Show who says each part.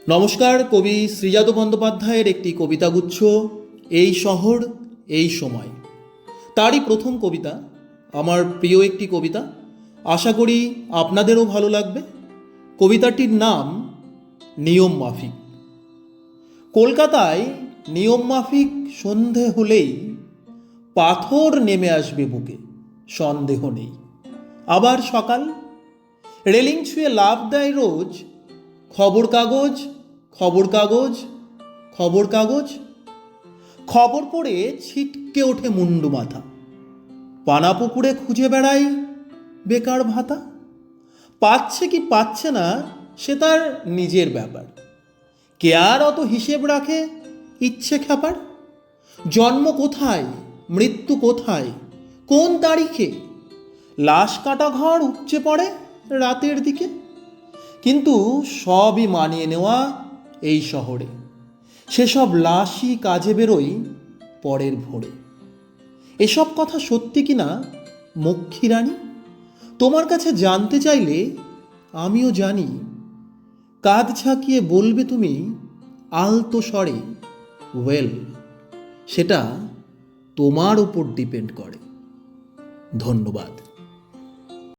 Speaker 1: নমস্কার। কবি শ্রীজাত বন্দ্যোপাধ্যায়ের একটি কবিতাগুচ্ছ এই শহর এই সময়, তারই প্রথম কবিতা। আমার প্রিয় একটি কবিতা, আশা করি আপনাদেরও ভালো লাগবে। কবিতাটির নাম নিয়ম মাফিক। কলকাতায় নিয়ম মাফিক সন্ধে হলেই পাথর নেমে আসবে বুকে, সন্দেহ নেই। আবার সকাল, রেলিং ছুঁয়ে লাফ দেয় রোজ খবর কাগজ, খবর কাগজ, খবর কাগজ। খবর পড়ে ছিটকে ওঠে মুন্ডু মাথা, পানা পুকুরে খুঁজে বেড়াই বেকার ভাতা। পাচ্ছে কি পাচ্ছে না সে তার নিজের ব্যাপার, কে আর অত হিসেব রাখে ইচ্ছে খ্যাপার। জন্ম কোথায়, মৃত্যু কোথায়, কোন তারিখে, লাশ কাটা ঘর উপচে পড়ে রাতের দিকে। কিন্তু সবই মানিয়ে নেওয়া এই শহরে, সেসব লাশই কাজে বেরোই পরের ভোরে। এসব কথা সত্যি কিনা মক্ষী রানী, তোমার কাছে জানতে চাইলে আমিও জানি। কাঁধ ঝাঁকিয়ে বলবে তুমি আলতো স্বরে, ওয়েল, সেটা তোমার উপর ডিপেন্ড করে। ধন্যবাদ।